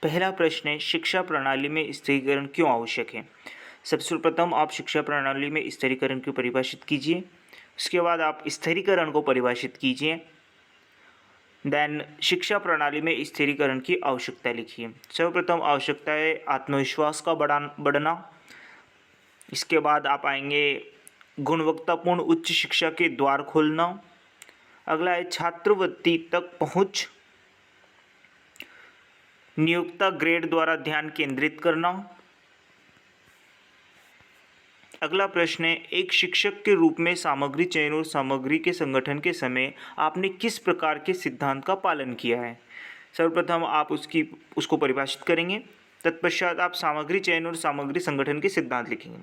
पहला प्रश्न है, शिक्षा प्रणाली में स्थिरीकरण क्यों आवश्यक है। सबसे सर्वप्रथम आप शिक्षा प्रणाली में स्थिरीकरण को परिभाषित कीजिए। उसके बाद आप स्थिरीकरण को परिभाषित कीजिए। देन शिक्षा प्रणाली में स्थिरीकरण की आवश्यकता लिखिए। सर्वप्रथम आवश्यकता है आत्मविश्वास का बढ़ना। इसके बाद आप आएंगे गुणवत्तापूर्ण उच्च शिक्षा के द्वार खोलना। अगला है छात्रवृत्ति तक पहुंच। नियोक्ता ग्रेड द्वारा ध्यान केंद्रित करना। अगला प्रश्न है, एक शिक्षक के रूप में सामग्री चयन और सामग्री के संगठन के समय आपने किस प्रकार के सिद्धांत का पालन किया है। सर्वप्रथम आप उसको परिभाषित करेंगे। तत्पश्चात आप सामग्री चयन और सामग्री संगठन के सिद्धांत लिखेंगे।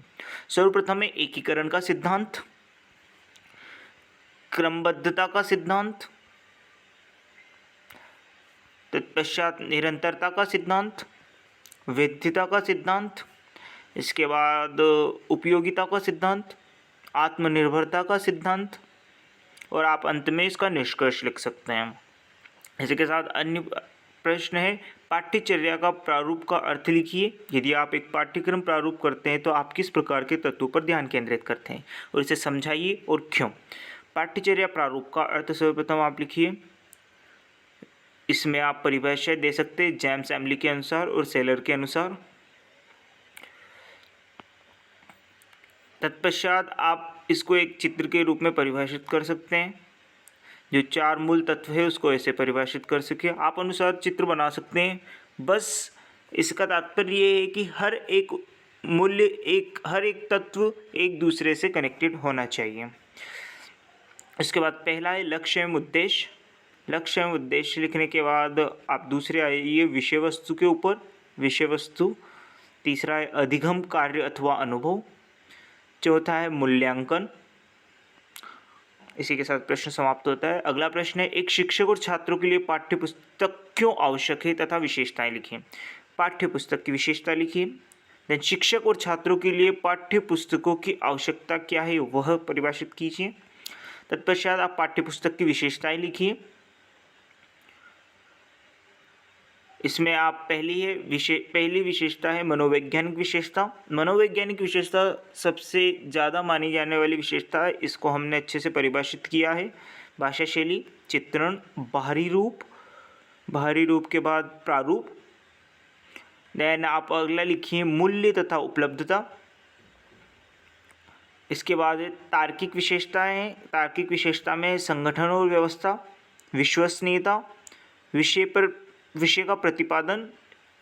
सर्वप्रथम है एकीकरण का सिद्धांत, क्रमबद्धता का सिद्धांत, तत्पश्चात निरंतरता का सिद्धांत, वैधता का सिद्धांत, इसके बाद उपयोगिता का सिद्धांत, आत्मनिर्भरता का सिद्धांत, और आप अंत में इसका निष्कर्ष लिख सकते हैं। इसी के साथ अन्य प्रश्न है, पाठ्यचर्या का प्रारूप का अर्थ लिखिए। यदि आप एक पाठ्यक्रम प्रारूप करते हैं तो आप किस प्रकार के तत्वों पर ध्यान केंद्रित करते हैं और इसे समझाइए और क्यों। पाठ्यचर्या प्रारूप का अर्थ सर्वप्रथम आप लिखिए। इसमें आप परिभाषा दे सकते हैं जेम्स एमली के अनुसार और सेलर के अनुसार। तत्पश्चात आप इसको एक चित्र के रूप में परिभाषित कर सकते हैं। जो 4 मूल तत्व है उसको ऐसे परिभाषित कर सके, आप अनुसार चित्र बना सकते हैं। बस इसका तात्पर्य ये है कि हर एक हर एक तत्व एक दूसरे से कनेक्टेड होना चाहिए। इसके बाद पहला है लक्ष्य एवं उद्देश्य। लक्ष्य एवं उद्देश्य लिखने के बाद आप दूसरे आइए विषय वस्तु के ऊपर, विषय वस्तु। तीसरा है अधिगम कार्य अथवा अनुभव। चौथा है मूल्यांकन। इसी के साथ प्रश्न समाप्त होता है। अगला प्रश्न है, एक शिक्षक और छात्रों के लिए पाठ्यपुस्तक क्यों आवश्यक है तथा विशेषताएं लिखिए। पाठ्यपुस्तक की विशेषता लिखिए। देन शिक्षक और छात्रों के लिए पाठ्यपुस्तकों की आवश्यकता क्या है वह परिभाषित कीजिए। तत्पश्चात आप पाठ्यपुस्तक की विशेषताएं लिखिए। इसमें आप पहली विशेषता है मनोवैज्ञानिक विशेषता। मनोवैज्ञानिक विशेषता सबसे ज़्यादा मानी जाने वाली विशेषता है। इसको हमने अच्छे से परिभाषित किया है। भाषा शैली, चित्रण, बाहरी रूप के बाद प्रारूप। देन आप अगला लिखिए मूल्य तथा उपलब्धता। इसके बाद तार्किक विशेषताएं। तार्किक विशेषता में संगठन और व्यवस्था, विश्वसनीयता, विषय का प्रतिपादन,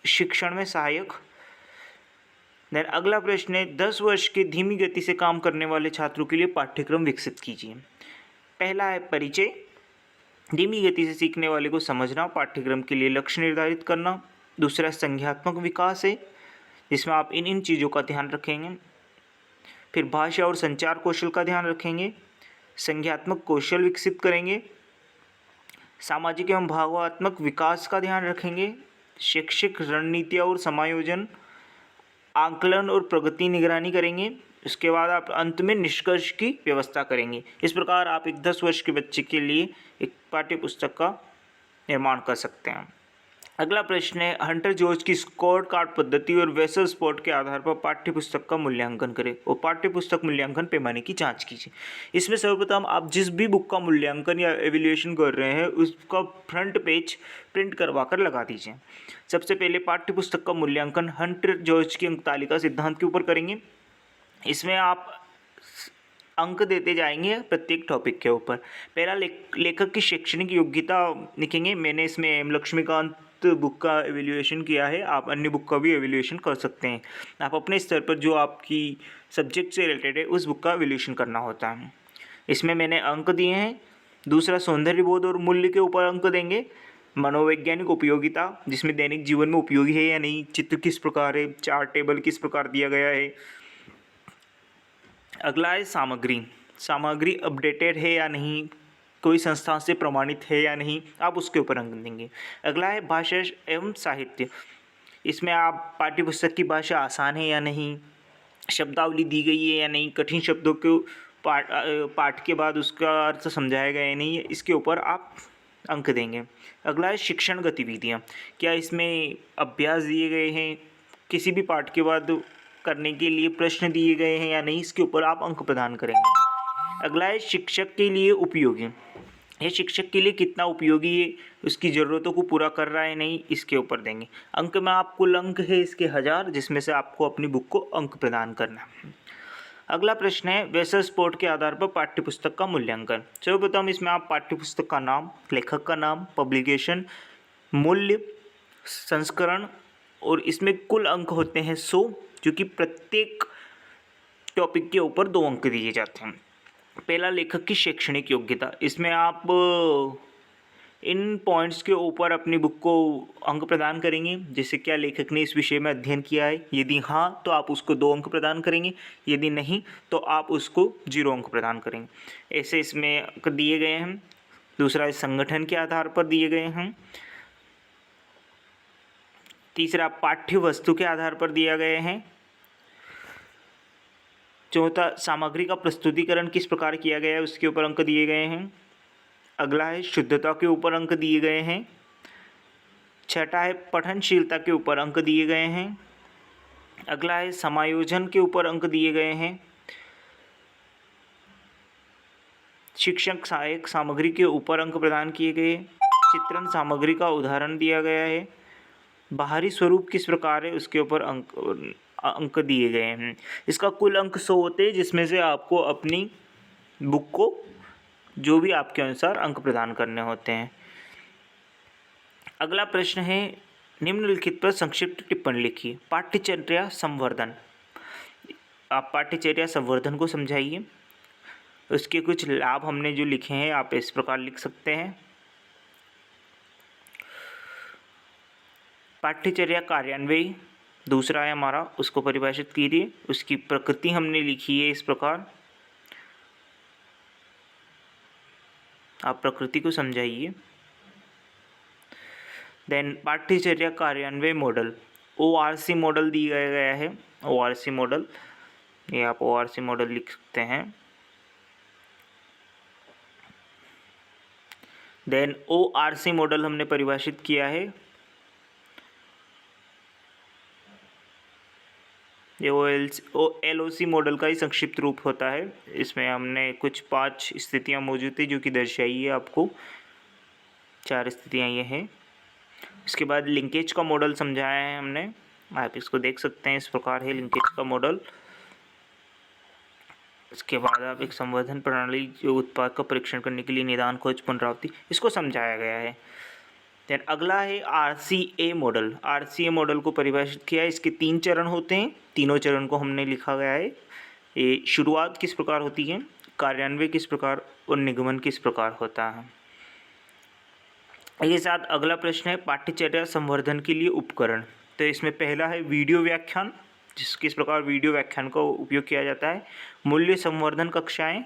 शिक्षण में सहायक। देन अगला प्रश्न है, 10 वर्ष के धीमी गति से काम करने वाले छात्रों के लिए पाठ्यक्रम विकसित कीजिए। पहला है परिचय, धीमी गति से सीखने वाले को समझना, पाठ्यक्रम के लिए लक्ष्य निर्धारित करना। दूसरा संज्ञात्मक विकास है, जिसमें आप इन चीज़ों का ध्यान रखेंगे। फिर भाषा और संचार कौशल का ध्यान रखेंगे, संज्ञात्मक कौशल विकसित करेंगे, सामाजिक एवं भावनात्मक विकास का ध्यान रखेंगे, शैक्षिक रणनीतियाँ और समायोजन, आकलन और प्रगति निगरानी करेंगे। इसके बाद आप अंत में निष्कर्ष की व्यवस्था करेंगे। इस प्रकार आप एक 10 वर्ष के बच्चे के लिए एक पाठ्यपुस्तक का निर्माण कर सकते हैं। अगला प्रश्न है, हंटर जॉर्ज की स्कोर कार्ड पद्धति और वेसल स्पॉट के आधार पर पाठ्यपुस्तक का मूल्यांकन करें और पाठ्यपुस्तक मूल्यांकन पैमाने की जांच कीजिए। इसमें सर्वप्रथम आप जिस भी बुक का मूल्यांकन या एवेल्युएशन कर रहे हैं उसका फ्रंट पेज प्रिंट करवा कर लगा दीजिए। सबसे पहले पाठ्यपुस्तक का मूल्यांकन हंटर जॉर्ज की अंक तालिका सिद्धांत के ऊपर करेंगे। इसमें आप अंक देते जाएंगे प्रत्येक टॉपिक के ऊपर। पहला लेखक की शैक्षणिक योग्यता लिखेंगे। मैंने इसमें एम लक्ष्मीकांत बुक का एवेल्युएशन किया है, आप अन्य बुक का भी एवेल्युएशन कर सकते हैं। आप अपने स्तर पर जो आपकी सब्जेक्ट से रिलेटेड है उस बुक का एवेल्युएशन करना होता है। इसमें मैंने अंक दिए हैं। दूसरा सौंदर्य बोध और मूल्य के ऊपर अंक देंगे। मनोवैज्ञानिक उपयोगिता, जिसमें दैनिक जीवन में उपयोगी है या नहीं, चित्र किस प्रकार है, चार्ट टेबल किस प्रकार दिया गया है। अगला है सामग्री अपडेटेड है या नहीं, कोई संस्था से प्रमाणित है या नहीं, आप उसके ऊपर अंक देंगे। अगला है भाषा एवं साहित्य। इसमें आप पाठ्यपुस्तक की भाषा आसान है या नहीं, शब्दावली दी गई है या नहीं, कठिन शब्दों को पाठ के बाद उसका अर्थ समझाया गया या नहीं, इसके ऊपर आप अंक देंगे। अगला है शिक्षण गतिविधियाँ। क्या इसमें अभ्यास दिए गए हैं, किसी भी पाठ के बाद करने के लिए प्रश्न दिए गए हैं या नहीं, इसके ऊपर आप अंक प्रदान करेंगे। अगला है शिक्षक के लिए उपयोगी। यह शिक्षक के लिए कितना उपयोगी है, उसकी ज़रूरतों को पूरा कर रहा है नहीं, इसके ऊपर देंगे। अंक में आप कुल अंक है इसके 1000, जिसमें से आपको अपनी बुक को अंक प्रदान करना है। अगला प्रश्न है वेसल स्पोर्ट के आधार पर पाठ्यपुस्तक का मूल्यांकन। सर्वप्रथम इसमें आप पाठ्यपुस्तक का नाम, लेखक का नाम, पब्लिकेशन, मूल्य, संस्करण और इसमें कुल अंक होते हैं 100, जो कि प्रत्येक टॉपिक के ऊपर 2 अंक दिए जाते हैं। पहला लेखक की शैक्षणिक योग्यता। इसमें आप इन पॉइंट्स के ऊपर अपनी बुक को अंक प्रदान करेंगे, जैसे क्या लेखक ने इस विषय में अध्ययन किया है, यदि हाँ तो आप उसको 2 अंक प्रदान करेंगे, यदि नहीं तो आप उसको 0 अंक प्रदान करेंगे। ऐसे इसमें अंक दिए गए हैं। दूसरा संगठन के आधार पर दिए गए हैं। तीसरा पाठ्य वस्तु के आधार पर दिया गए हैं। चौथा सामग्री का प्रस्तुतिकरण किस प्रकार किया गया है, उसके ऊपर अंक दिए गए हैं। अगला है शुद्धता के ऊपर अंक दिए गए हैं। छठा है पठनशीलता के ऊपर अंक दिए गए हैं। अगला है समायोजन के ऊपर अंक दिए गए हैं। शिक्षक सहायक सामग्री के ऊपर अंक प्रदान किए गए। चित्रण सामग्री का उदाहरण दिया गया है। बाहरी स्वरूप किस प्रकार है, उसके ऊपर अंक दिए गए हैं। इसका कुल अंक 100 होते हैं, जिसमें से आपको अपनी बुक को जो भी आपके अनुसार अंक प्रदान करने होते हैं। अगला प्रश्न है निम्नलिखित पर संक्षिप्त टिप्पणी लिखिए। पाठ्यचर्या संवर्धन। आप पाठ्यचर्या संवर्धन को समझाइए। उसके कुछ लाभ हमने जो लिखे हैं आप इस प्रकार लिख सकते हैं। पाठ्यचर्या कार्यान्वयी दूसरा है हमारा, उसको परिभाषित कीजिए। उसकी प्रकृति हमने लिखी है इस प्रकार, आप प्रकृति को समझाइए। देन पाठ्यचर्या कार्यान्वयन मॉडल, ORC मॉडल दिया गया है। ORC मॉडल, ये आप ORC मॉडल लिख सकते हैं। देन ORC मॉडल हमने परिभाषित किया है। ये LOC मॉडल का ही संक्षिप्त रूप होता है। इसमें हमने कुछ 5 स्थितियां मौजूद थी जो कि दर्शाई है आपको। 4 स्थितियां ये हैं। इसके बाद लिंकेज का मॉडल समझाया है हमने, आप इसको देख सकते हैं, इस प्रकार है लिंकेज का मॉडल। इसके बाद आप एक संवर्धन प्रणाली जो उत्पाद का परीक्षण करने के लिए निदान खोज पुनरावृत्ति, इसको समझाया गया है। देन अगला है RCA मॉडल। RCA मॉडल को परिभाषित किया है। इसके 3 चरण होते हैं, तीनों चरण को हमने लिखा गया है। ये शुरुआत किस प्रकार होती है, कार्यान्वयन किस प्रकार और निगमन किस प्रकार होता है। इसके साथ अगला प्रश्न है पाठ्यचर्या संवर्धन के लिए उपकरण। तो इसमें पहला है वीडियो व्याख्यान, किस प्रकार वीडियो व्याख्यान का उपयोग किया जाता है। मूल्य संवर्धन कक्षाएं,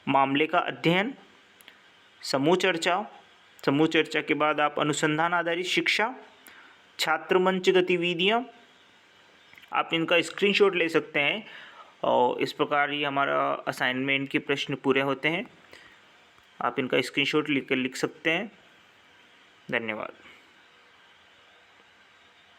मामले का अध्ययन, समूह चर्चा, समूह चर्चा के बाद आप अनुसंधान आधारित शिक्षा, छात्र मंच गतिविधियाँ, आप इनका स्क्रीनशॉट ले सकते हैं। और इस प्रकार ही हमारा असाइनमेंट के प्रश्न पूरे होते हैं। आप इनका स्क्रीनशॉट लिख सकते हैं। धन्यवाद।